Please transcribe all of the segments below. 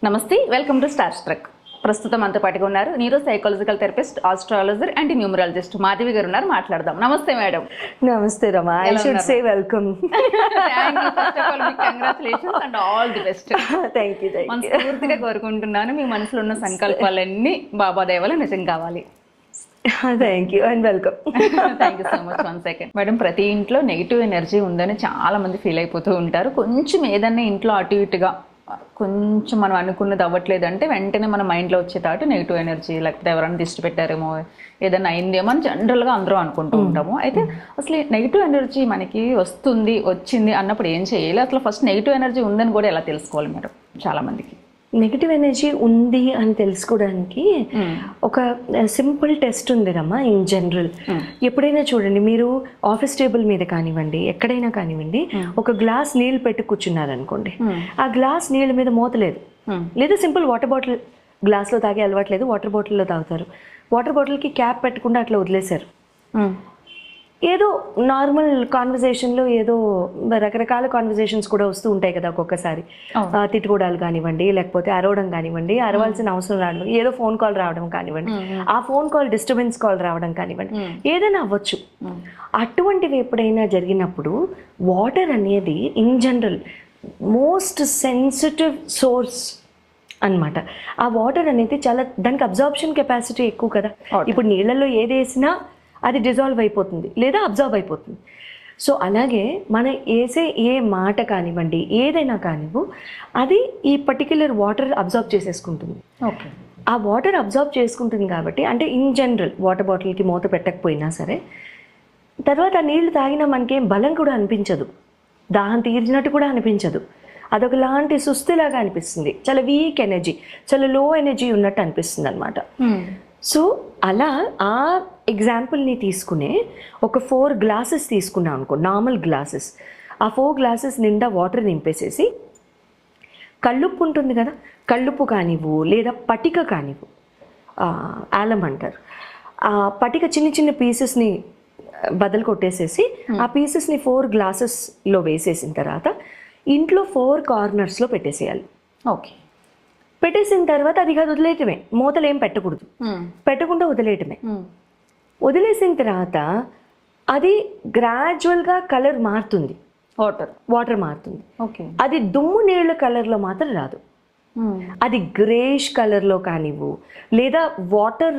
నమస్తే, welcome to star truck. ప్రస్తుతం అంతా పాటుగా ఉన్నారు neuro psychological therapist, astrologer and numerologist Madhavi గారు ఉన్నారు. మాట్లాడదాం. నమస్తే మేడం. నమస్తే Rama. I should say welcome. Congratulations and all the best. Thank you. మనస్ఫూర్తిగా కోరుకుంటున్నాను మీ మనసులో ఉన్న సంకల్పాలన్నీ బాబా దయ వల్ల నిజం కావాలి. Thank you and welcome. Thank you so much. 1 second madam. ప్రతి ఇంట్లో నెగిటివ్ ఎనర్జీ ఉందని చాలా మంది ఫీల్ అయిపోతూ ఉంటారు. కొంచెం ఏదన్నా ఇంట్లో అటు ఇటుగా కొంచెం మనం అనుకున్నది అవ్వట్లేదు అంటే వెంటనే మన మైండ్లో వచ్చే థాట్ నెగిటివ్ ఎనర్జీ, లేకపోతే ఎవరైనా దిష్టి పెట్టారేమో, ఏదైనా అయిందేమో అని జనరల్గా అందరూ అనుకుంటూ ఉంటాము. అయితే అసలు నెగిటివ్ ఎనర్జీ మనకి వచ్చింది అన్నప్పుడు ఏం చేయాలి? అసలు ఫస్ట్ నెగిటివ్ ఎనర్జీ ఉందని కూడా ఎలా తెలుసుకోవాలి మేడం? చాలా మందికి నెగిటివ్ ఎనర్జీ ఉంది అని తెలుసుకోవడానికి ఒక సింపుల్ టెస్ట్ ఉంది రమ్మా. ఇన్ జనరల్ ఎప్పుడైనా చూడండి, మీరు ఆఫీస్ టేబుల్ మీద కానివ్వండి, ఎక్కడైనా కానివ్వండి, ఒక గ్లాస్ నీళ్ళు పెట్టి కూర్చున్నారనుకోండి, ఆ గ్లాస్ నీళ్ళ మీద మూతలేదు, లేదా సింపుల్ వాటర్ బాటిల్ గ్లాస్లో తాగే అలవాట్లేదు, వాటర్ బాటిల్లో తాగుతారు. వాటర్ బాటిల్కి క్యాప్ పెట్టకుండా అట్లా వదిలేశారు. ఏదో నార్మల్ కాన్వర్జేషన్లో ఏదో రకరకాల కాన్వర్జేషన్స్ కూడా వస్తూ ఉంటాయి కదా ఒక్కొక్కసారి. తిట్టుకోవడాలు కానివ్వండి, లేకపోతే అరవడం కానివ్వండి, అరవాల్సిన అవసరం రావడం, ఏదో ఫోన్ కాల్ రావడం కానివ్వండి, ఆ ఫోన్ కాల్ డిస్టర్బెన్స్ కాల్ రావడం కానివ్వండి, ఏదైనా అవ్వచ్చు. అటువంటివి ఎప్పుడైనా జరిగినప్పుడు వాటర్ అనేది in general most sensitive source అన్నమాట. ఆ వాటర్ అనేది చాలా, దానికి అబ్జార్ప్షన్ కెపాసిటీ ఎక్కువ కదా. ఇప్పుడు నీళ్ళల్లో ఏది వేసినా అది డిజాల్వ్ అయిపోతుంది లేదా అబ్జర్వ్ అయిపోతుంది. సో అలాగే మనం వేసే ఏ మాట కానివ్వండి, ఏదైనా కానివ్వు, అది ఈ పర్టిక్యులర్ వాటర్ అబ్జర్వ్ చేసేసుకుంటుంది. ఓకే. ఆ వాటర్ అబ్జర్వ్ చేసుకుంటుంది కాబట్టి, అంటే ఇన్ జనరల్ వాటర్ బాటిల్కి మూత పెట్టకపోయినా సరే, తర్వాత ఆ నీళ్లు తాగినా మనకేం బలం కూడా అనిపించదు, దాహం తీర్చినట్టు కూడా అనిపించదు. అదొకలాంటి సుస్థిలాగా అనిపిస్తుంది, చాలా వీక్ ఎనర్జీ, చాలా లో ఎనర్జీ ఉన్నట్టు అనిపిస్తుంది అనమాట. సో అలా ఆ ఎగ్జాంపుల్ని తీసుకునే ఒక 4 గ్లాసెస్ తీసుకున్నాం అనుకో, నార్మల్ గ్లాసెస్. ఆ 4 గ్లాసెస్ నిండా వాటర్ నింపేసేసి, కళ్ళుప్పు ఉంటుంది కదా, కళ్ళుప్పు కానివ్వు లేదా పటిక కానివ్వు, ఆలం అంటారు, ఆ పటిక చిన్న చిన్న పీసెస్ని బదలు కొట్టేసేసి ఆ పీసెస్ని 4 గ్లాసెస్లో వేసేసిన తర్వాత ఇంట్లో 4 కార్నర్స్లో పెట్టేసేయాలి. ఓకే. పెట్టేసిన తర్వాత అది కాదు, వదిలేయటమే, మూతలు ఏం పెట్టకూడదు, పెట్టకుండా వదిలేయటమే. వదిలేసిన తర్వాత అది గ్రాడ్యువల్గా కలర్ మారుతుంది, వాటర్ మారుతుంది. ఓకే. అది దుమ్ము నీళ్ళ కలర్లో మాత్రం రాదు, అది గ్రేష్ కలర్లో కానివ్వు, లేదా వాటర్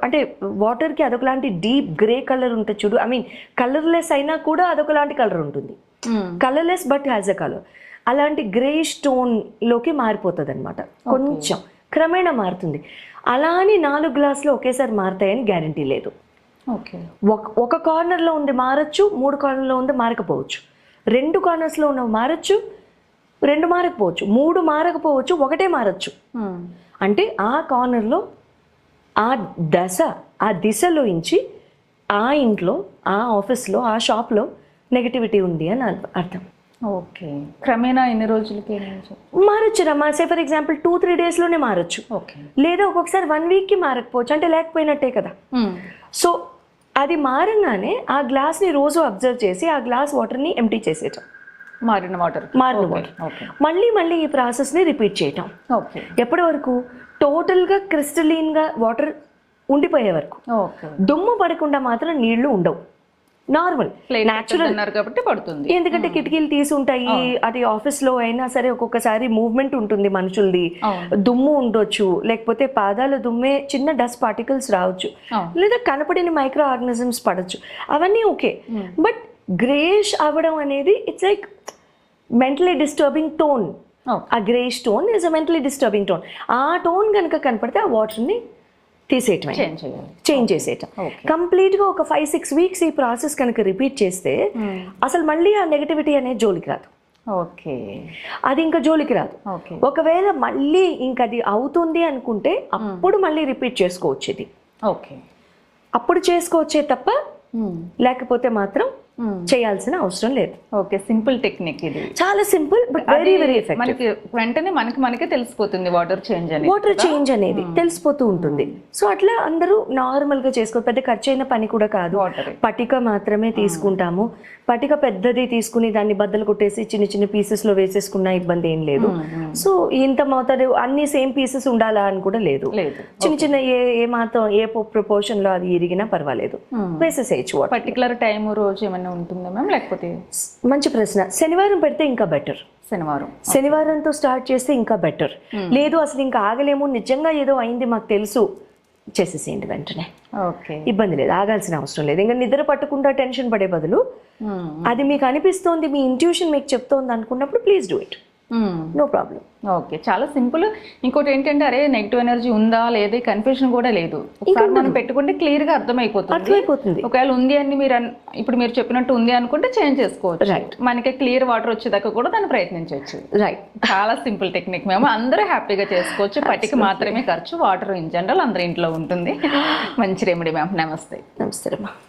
అంటే వాటర్కి అదొకలాంటి డీప్ గ్రే కలర్ ఉంటుంది చూడు, ఐ మీన్ కలర్లెస్ అయినా కూడా అదొకలాంటి కలర్ ఉంటుంది, colourless but has a colour. అలాంటి గ్రేష్ టోన్లోకి మారిపోతుంది అనమాట, కొంచెం క్రమేణా మారుతుంది. అలా అని 4 గ్లాసులు ఒకేసారి మారుతాయని గ్యారంటీ లేదు. ఓకే. ఒక కార్నర్లో ఉంది మారచ్చు, 3 కార్నర్లో ఉంది మారకపోవచ్చు, 2 కార్నర్స్లో ఉన్నవి మారచ్చు, 2 మారకపోవచ్చు, 3 మారకపోవచ్చు, 1 మారచ్చు. అంటే ఆ కార్నర్లో ఆ దిశలో ఇంచి ఆ ఇంట్లో, ఆ ఆఫీస్లో, ఆ షాప్లో నెగటివిటీ ఉంది అని అర్థం. ఓకే. క్రమేణా ఎన్ని రోజులకి మారచ్చు రమ్మా. సే ఫర్ ఎగ్జాంపుల్ 2-3 డేస్లోనే మారచ్చు. ఓకే. లేదా ఒక్కొక్కసారి 1 వీక్కి మారకపోవచ్చు, అంటే లేకపోయినట్టే కదా. సో అది మారంగానే ఆ గ్లాస్ని రోజు అబ్జర్వ్ చేసి ఆ గ్లాస్ వాటర్ని ఎంప్టీ చేసేయటం, మారిన వాటర్ మళ్ళీ ఈ ప్రాసెస్ని రిపీట్ చేయటం. ఓకే. ఎప్పటి వరకు? టోటల్గా క్రిస్టలీన్గా వాటర్ ఉండిపోయే వరకు. దుమ్ము పడకుండా మాత్రం నీళ్లు ఉండవు, నార్మల్ న్యాచురల్ కాబట్టి పడుతుంది. ఎందుకంటే కిటికీలు తీసి ఉంటాయి, అది ఆఫీస్లో అయినా సరే ఒక్కొక్కసారి మూవ్మెంట్ ఉంటుంది మనుషులది, దుమ్ము ఉండొచ్చు, లేకపోతే పాదాల దుమ్మే చిన్న డస్ట్ పార్టికల్స్ రావచ్చు, లేదా కనపడిన మైక్రో ఆర్గానిజమ్స్ పడవచ్చు, అవన్నీ ఓకే. బట్ గ్రేష్ అవ్వడం అనేది it's like mentally disturbing tone. ఆ greyish tone is a mentally disturbing tone. ఆ టోన్ కనుక కనపడితే ఆ వాటర్ని తీసేయటమే, చేంజ్ చేసేయటం. కంప్లీట్గా ఒక 5-6 వీక్స్ ఈ ప్రాసెస్ కనుక రిపీట్ చేస్తే అసలు మళ్ళీ ఆ నెగటివిటీ అనేది జోలికి రాదు. ఓకే. అది ఇంకా జోలికి రాదు. ఒకవేళ మళ్ళీ ఇంక అది అవుతుంది అనుకుంటే అప్పుడు మళ్ళీ రిపీట్ చేసుకోవచ్చు ఇది. ఓకే. అప్పుడు చేసుకోవచ్చే తప్ప లేకపోతే మాత్రం చేయాల్సిన అవసరం లేదు. ఓకే, సింపుల్ టెక్నిక్ ఇది. చాలా simple but very very effective. మనకి వెంటనే మనకే తెలిసిపోతుంది వాటర్ చేంజ్ అని. వాటర్ చేంజ్ అనేది తెలిసిపోతూ ఉంటుంది. సో అట్లా అందరూ నార్మల్ గా చేసుకో, పెద్ద ఖర్చు అయిన పని కూడా కాదు. పటిక మాత్రమే తీసుకుంటాము. పటిక పెద్దది తీసుకుని దాన్ని బద్దలు కొట్టేసి చిన్న చిన్న పీసెస్ లో వేసేసుకున్న ఇబ్బంది ఏం లేదు. సో ఇంత మోతాదు అన్ని సేమ్ పీసెస్ ఉండాలా అని కూడా లేదు. చిన్న చిన్న ఏ మాత్రం ఏ ప్రపోర్షన్ లో అది ఇరిగినా పర్వాలేదు, వేసేసేయచ్చు. పర్టికులర్ టైం రోజు ఏమైనా ఉంటుందా మ్యామ్? లేకపోతే మంచి ప్రశ్న. శనివారం పెడితే ఇంకా బెటర్. శనివారంతో స్టార్ట్ చేస్తే ఇంకా బెటర్. లేదు అసలు ఇంకా ఆగలేము, నిజంగా ఏదో అయింది మాకు తెలుసు, చేసేసేయండి వెంటనే. ఇబ్బంది లేదు, ఆగాల్సిన అవసరం లేదు. ఇంకా నిద్ర పట్టకుండా టెన్షన్ పడే బదులు అది మీకు అనిపిస్తోంది, మీ ఇంట్యూషన్ మీకు చెప్తోంది అనుకున్నప్పుడు please do it, no problem. Okay, చాలా సింపుల్. ఇంకోటి ఏంటంటే అరే నెగిటివ్ ఎనర్జీ ఉందా లేదా కన్ఫ్యూజన్ కూడా లేదు. ఒకసారి మనం పెట్టుకుంటే క్లియర్ గా అర్థమైపోతుంది. ఒకవేళ ఉంది అని ఇప్పుడు మీరు చెప్పినట్టు ఉంది అనుకుంటే చేంజ్ చేసుకోవచ్చు. రైట్, మనకి క్లియర్ వాటర్ వచ్చేదాకా కూడా దాన్ని ప్రయత్నించవచ్చు. రైట్, చాలా సింపుల్ టెక్నిక్ మేము అందరూ హ్యాపీగా చేసుకోవచ్చు. పట్టికి మాత్రమే ఖర్చు, వాటర్ ఇన్ జనరల్ అందరి ఇంట్లో ఉంటుంది. మంచి రెమెడీ మ్యామ్. నమస్తే. నమస్తే అమ్మా.